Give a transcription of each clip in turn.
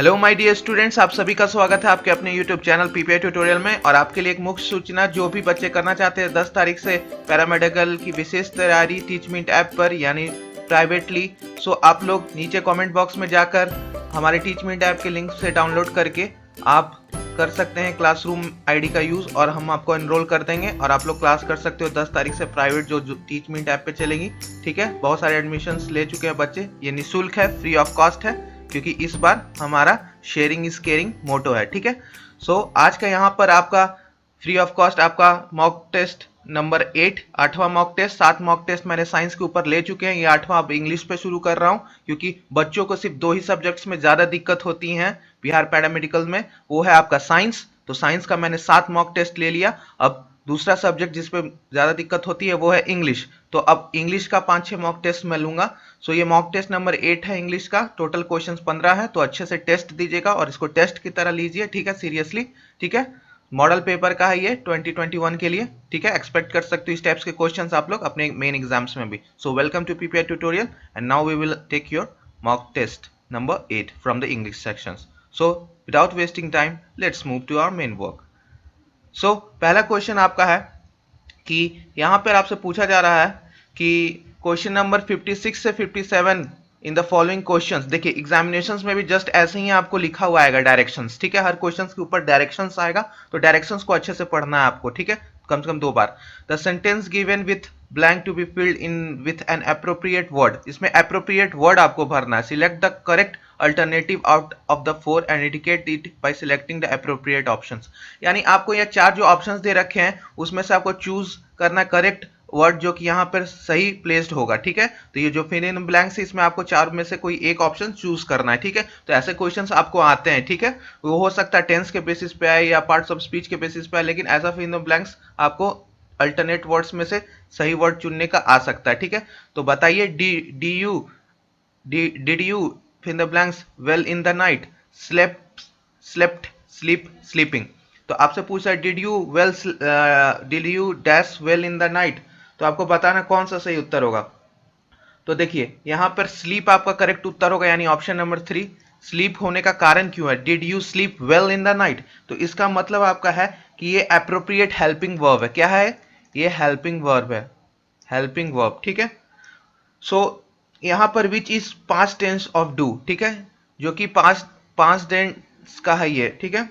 Hello my dear students, आप सभी का स्वागत है आपके अपने यूट्यूब चैनल पीपीआई ट्यूटोरियल में। और आपके लिए एक मुख्य सूचना, जो भी बच्चे करना चाहते हैं 10 तारीख से पैरामेडिकल की विशेष तैयारी टीचमेंट ऐप पर यानी प्राइवेटली, सो आप लोग नीचे कमेंट बॉक्स में जाकर हमारे टीचमेंट ऐप के लिंक से डाउनलोड करके आप कर सकते हैं क्लासरूम आईडी का यूज और हम आपको एनरोल कर देंगे और आप लोग क्लास कर सकते हो 10 तारीख से प्राइवेट जो टीचमेंट ऐप पे चलेगी। ठीक है, बहुत सारे एडमिशंस ले चुके हैं बच्चे। ये निःशुल्क है, फ्री ऑफ कॉस्ट है, क्योंकि इस बार हमारा शेयरिंग इज केयरिंग मोटो है। ठीक है, सो आज का यहाँ पर आपका फ्री ऑफ कॉस्ट आपका मॉक टेस्ट नंबर 8, 8वां मॉक टेस्ट। 7 मॉक टेस्ट मैंने साइंस के ऊपर ले चुके हैं, ये 8वां अब इंग्लिश पे शुरू कर रहा हूँ, क्योंकि बच्चों को सिर्फ 2 ही सब्जेक्ट्स में ज्यादा दिक्कत होती है बिहार पैरामेडिकल में, वो है आपका साइंस। तो साइंस का मैंने 7 मॉक टेस्ट ले लिया। अब दूसरा सब्जेक्ट जिसपे ज्यादा दिक्कत होती है वो है इंग्लिश, तो अब इंग्लिश का 5-6 मॉक टेस्ट मैं लूंगा। सो ये मॉक टेस्ट नंबर 8 है इंग्लिश का, टोटल क्वेश्चंस 15 है, तो अच्छे से टेस्ट दीजिएगा और इसको टेस्ट की तरह लीजिए। ठीक है, सीरियसली। ठीक है, मॉडल पेपर का है ये 2021 के लिए। ठीक है, एक्सपेक्ट कर सकते हो इस टाइप्स के क्वेश्चंस आप लोग अपने मेन एग्जाम्स में भी। So welcome to PPI tutorial and now we will take your mock test number 8 from the English sections. So without wasting time let's move to our main work. So पहला question आपका है कि यहाँ पर आपसे पूछा जा रहा है कि क्वेश्चन नंबर 56 से 57 इन द फॉलोइंग क्वेश्चंस। देखिए, एग्जामिनेशंस में भी जस्ट ऐसे ही आपको लिखा हुआ आएगा डायरेक्शंस। ठीक है, हर क्वेश्चंस के ऊपर डायरेक्शंस आएगा, तो डायरेक्शंस को अच्छे से पढ़ना है आपको। ठीक है, कम से कम 2 बार। The sentence given with blank to be filled in with an appropriate word. इसमें एप्रोप्रिएट वर्ड आपको भरना है। Select the correct alternative out of the 4 and indicate it by selecting the appropriate options. यानी आपको ये 4 जो ऑप्शंस दे रखे हैं उसमें से आपको चूज करना करेक्ट वर्ड जो कि यहाँ पर सही प्लेस्ड होगा। ठीक है, तो ये जो फिल इन ब्लैंक्स है इसमें आपको 4 में से कोई एक ऑप्शन चूज करना है। ठीक है, तो ऐसे क्वेश्चंस आपको आते हैं। ठीक है, वो हो सकता है टेंस के बेसिस पे आए या पार्ट्स ऑफ स्पीच के बेसिस पे आए, लेकिन ऐसा फिल इन ब्लैंक्स आपको अल्टरनेट वर्ड्स में से सही वर्ड चुनने का आ सकता है। ठीक है, तो बताइए, did you fill in the blanks well in the night, slept, sleep, sleeping. तो आपसे पूछा है did you dash well in the night, तो आपको बताना कौन सा सही उत्तर होगा। तो देखिए, यहां पर स्लीप आपका करेक्ट उत्तर होगा, यानी ऑप्शन नंबर 3। स्लीप होने का कारण क्यों है, did you sleep well in the night, तो इसका मतलब आपका है कि ये एप्रोप्रिएट हेल्पिंग वर्ब है। क्या है ये? हेल्पिंग वर्ब है, हेल्पिंग वर्ब। ठीक है, सो यहां पर which is past tense of do. ठीक है, जो कि पास्ट टेंस का है ये। ठीक है,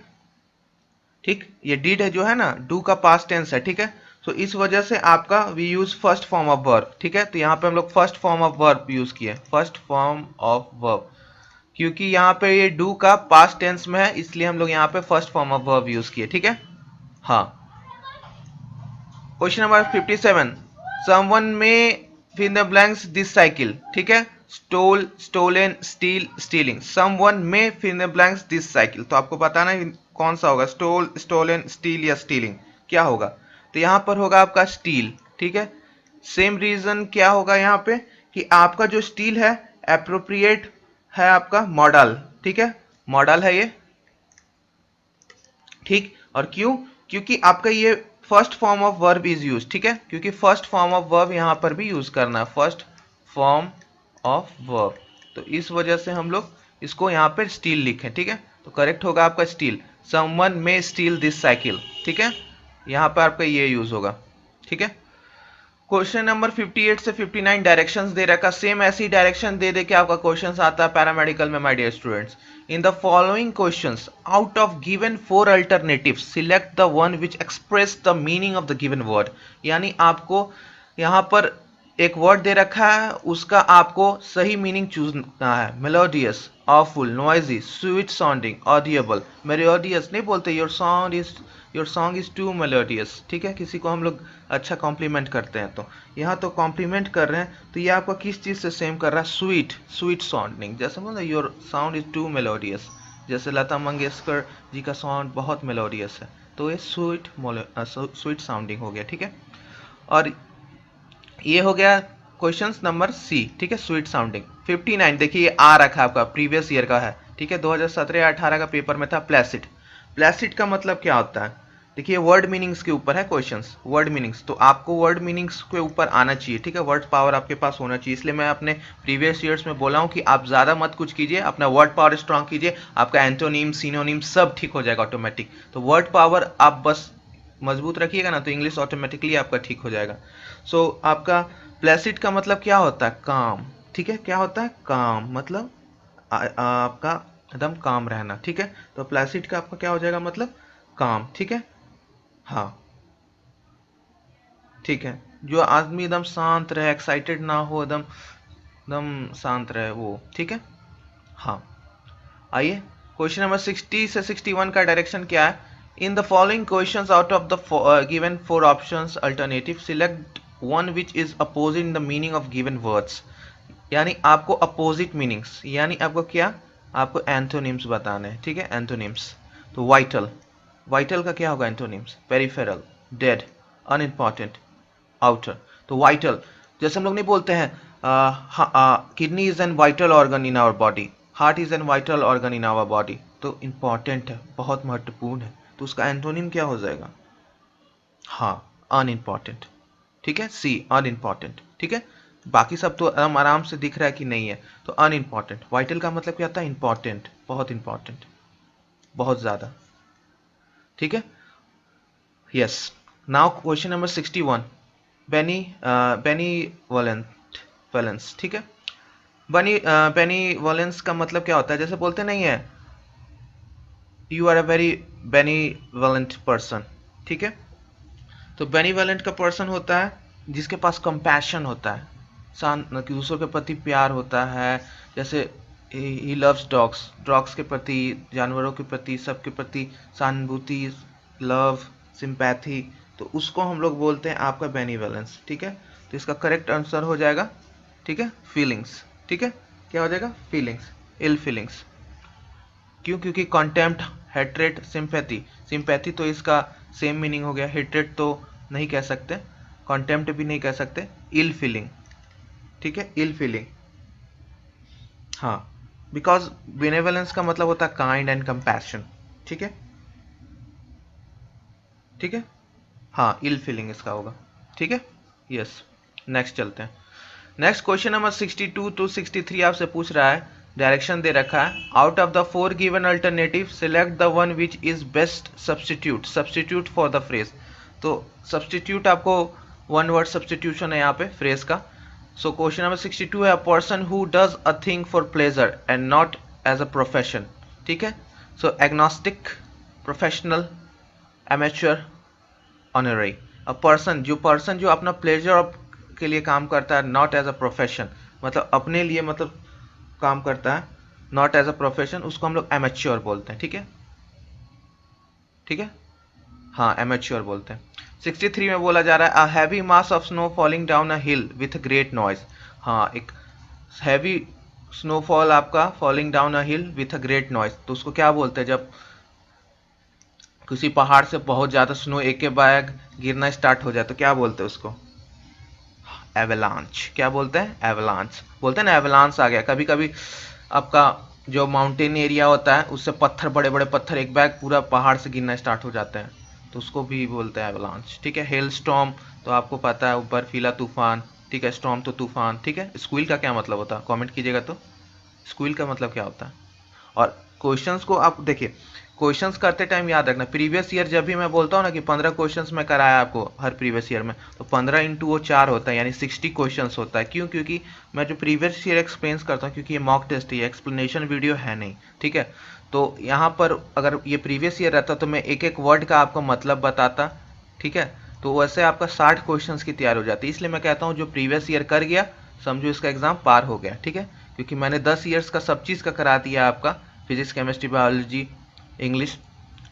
ठीक, ये डिड है जो है ना, डू का पास्ट टेंस है। ठीक है, तो इस वजह से आपका we use first form of verb. ठीक है, तो यहाँ पे हम लोग first form of verb use किए, फर्स्ट फॉर्म ऑफ वर्ब, क्योंकि यहाँ पे ये डू का पास्ट टेंस में है, इसलिए हम लोग यहाँ पे first form of verb use किए। ठीक है, हाँ। क्वेश्चन नंबर 57, समवन में fill in the blanks this cycle। ठीक है, stole, stolen, steal, stealing. Someone में fill in the blanks this cycle, तो आपको बताना है कौन सा होगा, स्टोल, स्टोलन, स्टील या स्टीलिंग, क्या होगा। तो यहां पर होगा आपका स्टील। ठीक है, सेम रीजन क्या होगा यहाँ पे कि आपका जो स्टील है एप्रोप्रिएट है आपका मॉडल। ठीक है, मॉडल है ये। ठीक, और क्यों? क्योंकि आपका ये first form of verb is use. ठीक है, क्योंकि फर्स्ट फॉर्म ऑफ वर्ब यहां पर भी यूज करना है, फर्स्ट फॉर्म ऑफ वर्ब, तो इस वजह से हम लोग इसको यहां पर स्टील लिखे। ठीक है, तो करेक्ट होगा आपका स्टील। समवन में स्टील दिस साइकिल। ठीक है, यहां पर आपका ये यूज होगा। ठीक है, क्वेश्चन नंबर 58 से 59 डायरेक्शंस दे रखा, सेम ऐसी डायरेक्शन दे दे के आपका क्वेश्चंस आता है पैरामेडिकल में। My dear students, in the following questions out of given 4 alternatives select the one which express the meaning of the given word. यानी आपको यहाँ पर एक वर्ड दे रखा है, उसका आपको सही मीनिंग चूजना है। Melodious, awful, noisy, sweet sounding, audible. Melodious नहीं बोलते, your song is too melodious. ठीक है, किसी को हम लोग अच्छा कॉम्प्लीमेंट करते हैं, तो यहाँ तो कॉम्प्लीमेंट कर रहे हैं, तो ये आपका किस चीज से सेम कर रहा है, स्वीट, स्वीट साउंडिंग। जैसे बोलते your sound is too melodious, जैसे लता मंगेशकर जी का साउंड बहुत मेलोडियस है, तो ये स्वीट साउंडिंग हो गया। ठीक है, और ये हो गया क्वेश्चन नंबर सी। ठीक है, स्वीट साउंडिंग। 59 देखिए, ये आ रखा है आपका, प्रीवियस ईयर का है। ठीक है, 2017 या 18 का पेपर में था। प्लेसिड, प्लेसिड का मतलब क्या होता है? देखिए वर्ड मीनिंग्स के ऊपर है क्वेश्चंस, वर्ड मीनिंग्स, तो आपको वर्ड मीनिंग्स के ऊपर आना चाहिए, ठीक है, वर्ड पावर आपके पास होना चाहिए। इसलिए मैं अपने प्रीवियस ईयर्स में बोला हूँ कि आप ज़्यादा मत कुछ कीजिए, अपना वर्ड पावर स्ट्रांग कीजिए, आपका एंटोनिम सिनोनिम सब ठीक हो जाएगा ऑटोमेटिक। तो वर्ड पावर आप बस मजबूत रखिएगा ना, तो इंग्लिश ऑटोमेटिकली आपका ठीक हो जाएगा। सो आपका प्लेसिड का मतलब क्या होता है? काम, ठीक है, क्या होता है? काम, मतलब आपका एकदम काम रहना, ठीक है। तो प्लेसिड का आपका क्या हो जाएगा? मतलब काम, ठीक है। हाँ, ठीक है, जो आदमी एकदम शांत रहे, एक्साइटेड ना हो, एकदम एकदम शांत रहे वो, ठीक है। हाँ, आइए क्वेश्चन नंबर 60 से 61 का डायरेक्शन क्या है? In the following questions out of the given four options alternative select one which is opposite in the meaning of given words. यानी आपको अपोजिट मीनिंग्स, यानी आपको क्या, आपको एंथोनिम्स बताने हैं, ठीक है, एंथोनिम्स। तो वाइटल, वाइटल का क्या होगा antonyms? Peripheral, dead, unimportant, outer. तो वाइटल, जैसे हम लोग नहीं बोलते हैं kidney is an vital organ in our body, heart is an vital organ in our body, तो इंपॉर्टेंट है, बहुत महत्वपूर्ण है, तो उसका एंटोनिम क्या हो जाएगा? हाँ, अनइम्पॉर्टेंट, ठीक है, सी अनइम्पॉर्टेंट, ठीक है। बाकी सब तो आराम से दिख रहा है कि नहीं है, तो अनइम्पॉर्टेंट। वाइटल का मतलब क्या होता है? इंपॉर्टेंट, बहुत इंपॉर्टेंट, बहुत ज्यादा, ठीक है। Yes, now question number 61, bene benevolent valence, ठीक है। बेनीवोलेंस का मतलब क्या होता है? जैसे बोलते नहीं है you are a very benevolent person, ठीक है। तो बेनीवोलेंट का पर्सन होता है जिसके पास कंपैशन होता है, दूसरों के प्रति प्यार होता है। जैसे ही लव्स डॉग्स, डॉग्स के प्रति, जानवरों के प्रति, सबके प्रति सहानुभूति, लव, सिंपैथी, तो उसको हम लोग बोलते हैं आपका बेनीवोलेंस, ठीक है। तो इसका करेक्ट आंसर हो जाएगा, ठीक है, फीलिंग्स, ठीक है। क्या हो जाएगा? फीलिंग्स, इल फीलिंग्स। क्यों? क्योंकि कॉन्टेम्प्ट, हेट्रेट, सिंपैथी, सिंपैथी तो इसका सेम मीनिंग हो गया, हेट्रेट तो नहीं कह सकते, कॉन्टेम्प्ट भी नहीं कह सकते, इल फीलिंग, ठीक है, इल फीलिंग। हाँ, बिकॉज बेनेवलेंस का मतलब होता है काइंड एंड कंपैशन, ठीक है, ठीक है। हाँ, इल फीलिंग इसका होगा, ठीक है। यस, नेक्स्ट चलते हैं। नेक्स्ट क्वेश्चन नंबर 62 टू 63 आपसे पूछ रहा है, डायरेक्शन दे रखा है, out of the four given alternative select the one which is best substitute, substitute for the phrase. तो सब्सटीट्यूट आपको वन वर्ड सब्सटीट्यूशन है यहाँ पे फ्रेज का। सो क्वेश्चन नंबर 62 है, a person who does a thing for pleasure and not as a profession, ठीक है। So agnostic, professional, amateur, honorary. A person, जो अपना प्लेजर के लिए काम करता है, नॉट एज अ प्रोफेशन, मतलब अपने लिए मतलब काम करता है, नॉट एज अ प्रोफेशन, उसको हम लोग एमेच्योर बोलते हैं, ठीक है, ठीक है। हाँ, एमेच्योर बोलते हैं। 63 में बोला जा रहा है, a heavy mass of snow falling down a hill with great noise. हाँ, एक हैवी स्नोफॉल आपका falling down a hill with a great noise, तो उसको क्या बोलते हैं? जब किसी पहाड़ से बहुत ज़्यादा स्नो एक के बाद गिरना स्टार्ट हो जाए तो क्या बोलते हैं उसको? एवलांच। क्या बोलते हैं? एवलांच बोलते हैं ना, एवलांच आ गया। कभी कभी आपका जो माउंटेन एरिया होता है उससे पत्थर, बड़े बड़े पत्थर एक बैग पूरा पहाड़ से गिरना स्टार्ट हो जाते हैं, तो उसको भी बोलते हैं एवलांच, ठीक है। हेल स्टॉर्म तो आपको पता है, बर्फीला तूफान, ठीक है, स्टॉर्म तो तूफान, ठीक है। स्क्विल का क्या मतलब होता है? कमेंट कीजिएगा तो, स्क्विल का मतलब क्या होता है। और क्वेश्चंस को आप देखिए, क्वेश्चंस करते टाइम याद रखना, प्रीवियस ईयर जब भी मैं बोलता हूँ ना कि 15 क्वेश्चंस में कराया आपको हर प्रीवियस ईयर में, तो 15 इंटू वो 4 होता है, यानी 60 क्वेश्चंस होता है। क्यों? क्योंकि मैं जो प्रीवियस ईयर एक्सप्लेन करता हूँ, क्योंकि ये मॉक टेस्ट है, एक्सप्लेनेशन वीडियो है नहीं, ठीक है। तो यहाँ पर अगर ये प्रीवियस ईयर रहता तो मैं एक एक वर्ड का आपको मतलब बताता, ठीक है। तो वैसे आपका 60 क्वेश्चन की तैयार हो जाती है। इसलिए मैं कहता हूँ जो प्रीवियस ईयर कर गया, समझो इसका एग्जाम पार हो गया, ठीक है। क्योंकि मैंने 10 ईयर्स का सब चीज़ का करा दिया आपका, फिजिक्स, केमिस्ट्री, बायोलॉजी, इंग्लिश,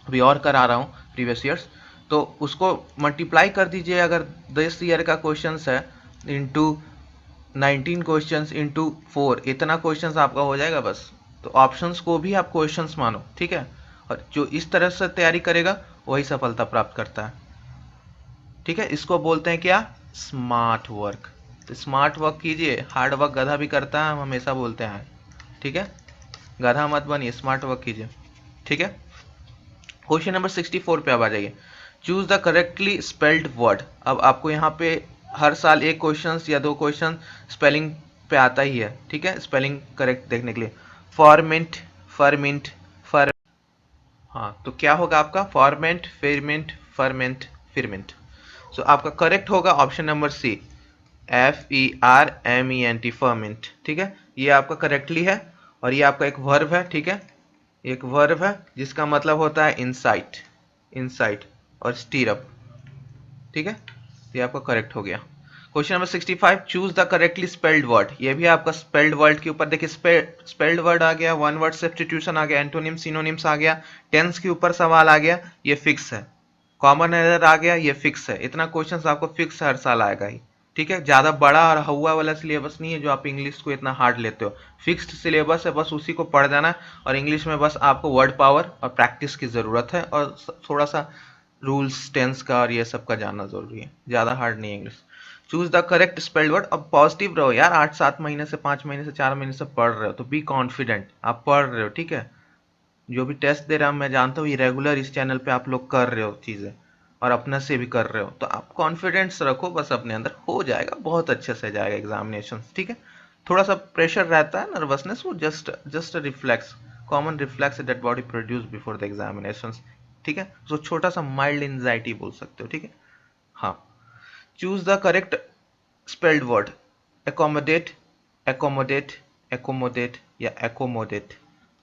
अभी और करा रहा हूँ प्रीवियस ईयर्स। तो उसको मल्टीप्लाई कर दीजिए, अगर 10 ईयर का क्वेश्चंस है इंटू 19 क्वेश्चंस इंटू 4, इतना क्वेश्चंस आपका हो जाएगा बस। तो ऑप्शंस को भी आप क्वेश्चंस मानो, ठीक है। और जो इस तरह से तैयारी करेगा वही सफलता प्राप्त करता है, ठीक है। इसको बोलते हैं क्या? Smart work. तो स्मार्ट वर्क कीजिए, हार्ड वर्क गधा भी करता है, हम हमेशा बोलते हैं, ठीक है। गधा मत बनिए, स्मार्ट वर्क कीजिए, ठीक है। क्वेश्चन नंबर 64 पे अब आ जाइए। Choose the correctly spelled word. अब आपको यहाँ पे हर साल एक क्वेश्चन या दो क्वेश्चन स्पेलिंग पे आता ही है, ठीक है, स्पेलिंग करेक्ट देखने के लिए। फॉर्मेंट, फर्मिंट, फर, हाँ तो क्या होगा आपका? फॉर्मेंट, फेरमेंट, फर्मेंट, फिरमेंट। सो आपका करेक्ट होगा option number C, FERMENT, ferment. ठीक है, ये आपका करेक्टली है। और ये आपका एक वर्ब है, ठीक है, एक वर्ब है जिसका मतलब होता है इनसाइट, इनसाइट और स्टीरअप। ठीक है, ये आपका करेक्ट हो गया। Question number 65, choose the correctly spelled word. ये भी आपका स्पेल्ड वर्ड के ऊपर देखिए, स्पेल्ड वर्ड आ गया, वन वर्ड सब्स्टिट्यूशन आ गया, एंटोनिम सिनोनिम्स आ गया, टेंस के ऊपर सवाल आ गया, ये फिक्स है। कॉमन एरर आ गया, ये फिक्स है। इतना क्वेश्चन आपको फिक्स हर साल आएगा ही। ठीक है, ज्यादा बड़ा और हवा वाला सिलेबस नहीं है जो आप इंग्लिश को इतना हार्ड लेते हो। फिक्स्ड सिलेबस है, बस उसी को पढ़ जाना। और इंग्लिश में बस आपको वर्ड पावर और प्रैक्टिस की जरूरत है, और थोड़ा सा रूल्स टेंस का और ये सब का जानना जरूरी है, ज्यादा हार्ड नहीं है English. Choose the correct spelled word. अब पॉजिटिव रहो यार, 8-7 महीने से, 5 महीने से, 4 महीने से पढ़ रहे हो तो बी कॉन्फिडेंट, आप पढ़ रहे हो। ठीक है, जो भी टेस्ट दे रहा हूं मैं जानता हूँ ये रेगुलर इस चैनल पे आप लोग कर रहे हो चीजें, और अपने से भी कर रहे हो, तो आप कॉन्फिडेंस रखो बस अपने अंदर, हो जाएगा, बहुत अच्छे से जाएगा एग्जामिनेशन। ठीक है, थोड़ा सा प्रेशर रहता है, नर्वसनेस, वो just reflex, common reflex that body produce before the examination. ठीक है, तो छोटा सा माइल्ड एंजाइटी बोल सकते हो। ठीक है, हाँ। Choose the correct spelled word. Accommodate, accommodate, accommodate या एकोमोडेट।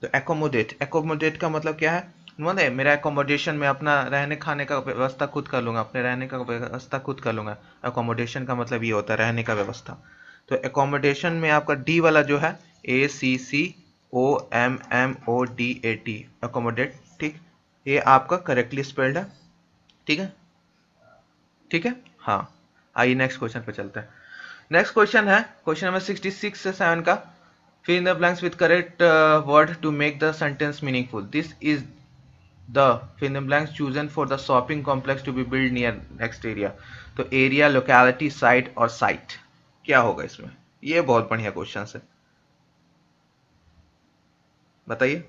तो एकोमोडेट, एकोमोडेट का मतलब क्या है? मतलब है मेरा एकोमोडेशन में अपना रहने खाने का व्यवस्था खुद कर लूंगा, अपने रहने का व्यवस्था खुद कर लूंगा। एकोमोडेशन का मतलब ये होता है रहने का व्यवस्था। तो एकोमोडेशन में आपका डी वाला जो है, ACCOMMODAT, एकोमोडेट। ठीक, ये आपका करेक्टली स्पेल्ड है। ठीक है, ठीक है, हाँ। आइए नेक्स्ट क्वेश्चन पे चलते हैं। नेक्स्ट क्वेश्चन है क्वेश्चन नंबर 66 से 7 का। fill in the blanks with correct word to make the sentence meaningful. This is the fill in the blanks chosen for the shopping complex to be built near next area. तो area, locality, site और site, क्या होगा इसमें? ये बहुत बढ़िया question है, बताइए।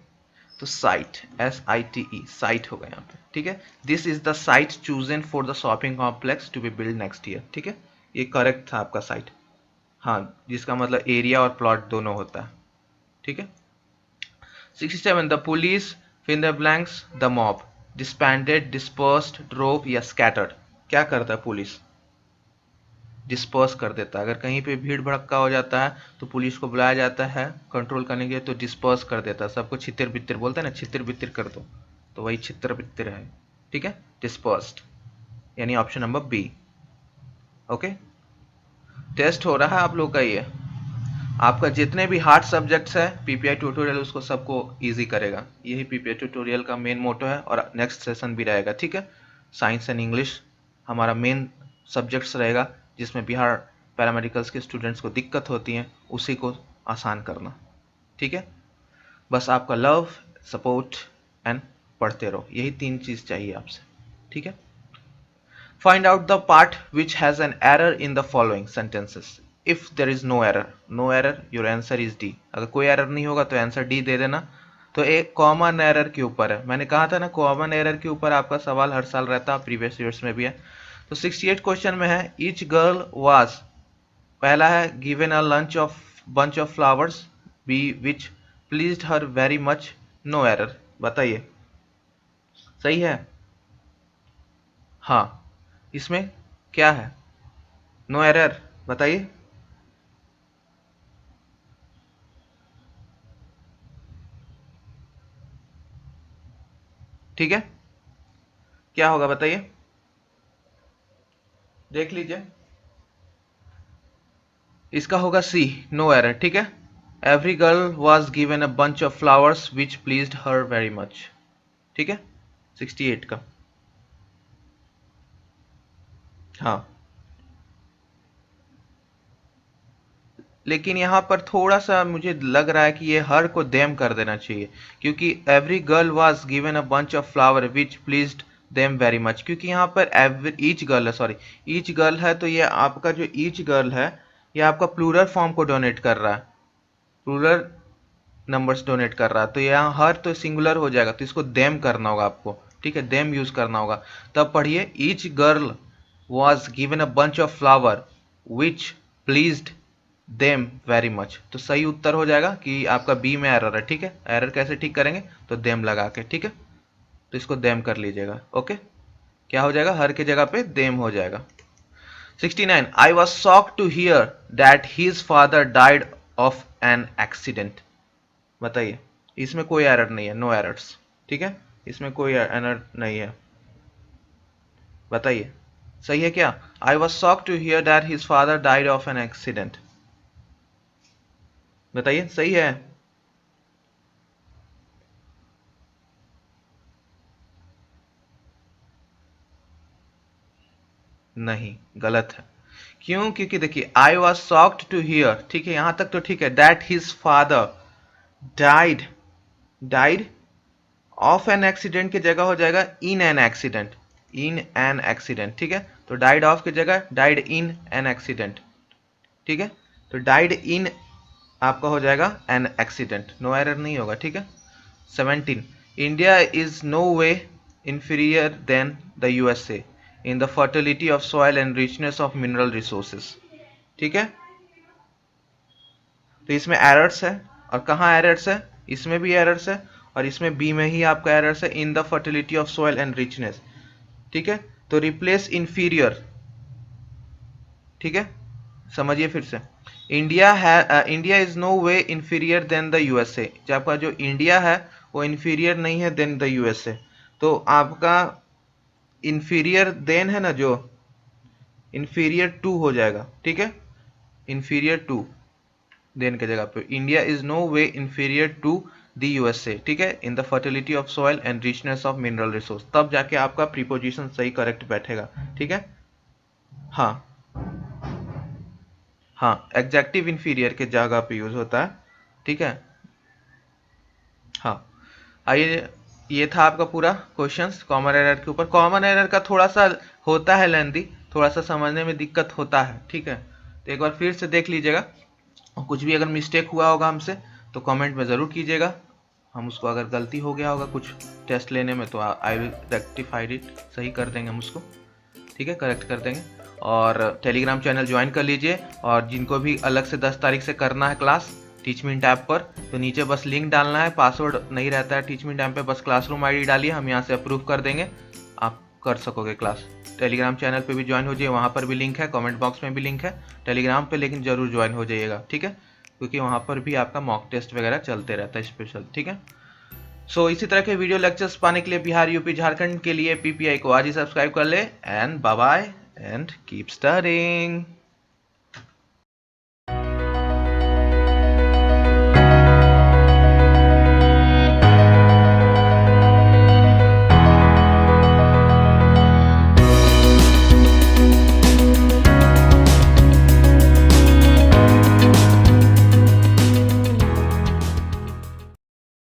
तो साइट, SITE, साइट होगा यहाँ पे। ठीक है, this is the site chosen for the shopping complex to be build next year. ठीक है, ये करेक्ट था आपका साइट, हाँ, जिसका मतलब एरिया और प्लॉट दोनों होता है। ठीक है, 67, the police fill the blanks the mob disbanded, dispersed, drove या स्कैटर्ड। क्या करता है पुलिस? डिस्पर्स कर देता है। अगर कहीं पे भीड़ भड़क्का हो जाता है तो पुलिस को बुलाया जाता है कंट्रोल करने के लिए, तो डिस्पर्स कर देता है, सबको छितिर बितिर बोलते हैं ना, छितिर बितिर कर दो, तो वही छितर बितिर है। ठीक है, डिस्पर्स्ड, यानी option number B. Okay, test हो रहा है आप लोग का ये, आपका जितने भी हार्ड सब्जेक्ट्स है पीपीआई ट्यूटोरियल उसको सबको इजी करेगा, यही पीपीआई ट्यूटोरियल का मेन मोटो है। और नेक्स्ट सेशन भी रहेगा, ठीक है, साइंस एंड इंग्लिश हमारा मेन सब्जेक्ट्स रहेगा, जिसमें बिहार पैरामेडिकल्स के स्टूडेंट्स को दिक्कत होती है उसी को आसान करना। ठीक है, बस आपका लव, सपोर्ट एंड पढ़ते रहो, यही 3 चीज चाहिए आपसे। ठीक है, find out the part which has an error in the following sentences. If there is no error, no error, your answer is D. अगर कोई एरर नहीं होगा तो आंसर डी दे देना। तो एक कॉमन एरर के ऊपर है, मैंने कहा था ना कॉमन एरर के ऊपर आपका सवाल हर साल रहता है, प्रीवियस ईयर्स में भी है। तो 68 क्वेश्चन में है, ईच गर्ल वाज, पहला है given a lunch of bunch of flowers, B which pleased her very much, no error. बताइए, सही है? हाँ, इसमें क्या है? नो एरर, बताइए। ठीक है, क्या होगा बताइए, देख लीजिए। इसका होगा सी, नो एरर। ठीक है, every girl was given a bunch of flowers which pleased her very much. ठीक है, 68 का, हाँ। लेकिन यहाँ पर थोड़ा सा मुझे लग रहा है कि ये हर को देम कर देना चाहिए, क्योंकि every girl was given a bunch of flower which pleased them very much, क्योंकि यहाँ पर एवरी ईच गर्ल है, सॉरी ईच गर्ल है, तो ये आपका जो ईच गर्ल है ये आपका प्लूरल फॉर्म को डोनेट कर रहा है, प्लूरल नंबर्स डोनेट कर रहा है, तो यहाँ हर तो सिंगुलर हो जाएगा, तो इसको देम करना होगा आपको। ठीक है, देम यूज करना होगा। तब पढ़िए, each girl was given a bunch of flower which pleased them very much. तो सही उत्तर हो जाएगा कि आपका बी में एरर है। ठीक है, एरर कैसे ठीक करेंगे, तो देम लगा के। ठीक है, तो इसको देम कर लीजिएगा। ओके, क्या हो जाएगा, हर की जगह पे देम हो जाएगा। 69, I was shocked to hear that his father died of an accident. बताइए, इसमें कोई एरर नहीं है, नो एरर्स। ठीक है, इसमें कोई एरर नहीं है। बताइए सही है क्या? I was shocked to hear that his father died of an accident. बताइए सही है? नहीं, गलत है। क्यों? क्योंकि देखिए, I was shocked to hear, ठीक है, यहां तक तो ठीक है, that his father died, died of an accident की जगह हो जाएगा in an accident, in an accident. ठीक है, तो डाइड ऑफ की जगह डाइड इन एन एक्सीडेंट। ठीक है, तो डाइड इन आपका हो जाएगा एन एक्सीडेंट, नो एरर नहीं होगा। ठीक है। 17, India is no way inferior than the USA in the fertility of soil and richness of mineral resources। ठीक है, तो इसमें एरर्स है, और कहाँ एरर्स है, इसमें भी एरर्स है, और इसमें बी में ही आपका एरर्स है, in the fertility of soil and richness. ठीक है, तो रिप्लेस इंफीरियर। ठीक है, समझिए फिर से, India is no way inferior than the USA. जो आपका जो इंडिया है वो इंफीरियर नहीं है देन द यूएसए, तो आपका इंफीरियर देन है ना, जो इंफीरियर टू हो जाएगा। ठीक है, इंफीरियर टू देन की जगह पे India is no way inferior to the USA. ठीक है, in the fertility of soil and richness of mineral resource, तब जाके आपका प्रीपोजिशन सही करेक्ट बैठेगा। ठीक है, हाँ हाँ, एग्जेक्टिव इंफीरियर के जगह पे यूज होता है। ठीक है, हाँ। आइए, ये था आपका पूरा क्वेश्चंस कॉमन एरर के ऊपर। कॉमन एरर का थोड़ा सा होता है लेंदी, थोड़ा सा समझने में दिक्कत होता है। ठीक है, तो एक बार फिर से देख लीजिएगा, और कुछ भी अगर मिस्टेक हुआ होगा हमसे तो कमेंट में ज़रूर कीजिएगा। हम उसको, अगर गलती हो गया होगा कुछ टेस्ट लेने में, तो आई विल रेक्टिफाइड इट, सही कर देंगे हम उसको। ठीक है, करेक्ट कर देंगे। और टेलीग्राम चैनल ज्वाइन कर लीजिए, और जिनको भी अलग से 10 तारीख से करना है क्लास टीचमिंट ऐप पर, तो नीचे बस लिंक डालना है, पासवर्ड नहीं रहता है टीचमिंट ऐप पे, बस क्लासरूम आईडी डालिए, हम यहाँ से अप्रूव कर देंगे, आप कर सकोगे क्लास। टेलीग्राम चैनल पे भी ज्वाइन हो जाइए, वहाँ पर भी लिंक है, कमेंट बॉक्स में भी लिंक है टेलीग्राम पे, लेकिन जरूर ज्वाइन हो जाइएगा। ठीक है, क्योंकि वहाँ पर भी आपका मॉक टेस्ट वगैरह चलते रहता है स्पेशल। ठीक है, सो इसी तरह के वीडियो लेक्चर्स पाने के लिए बिहार, यूपी, झारखंड के लिए पीपीआई को आज ही सब्सक्राइब कर ले। And bye bye and keep studying.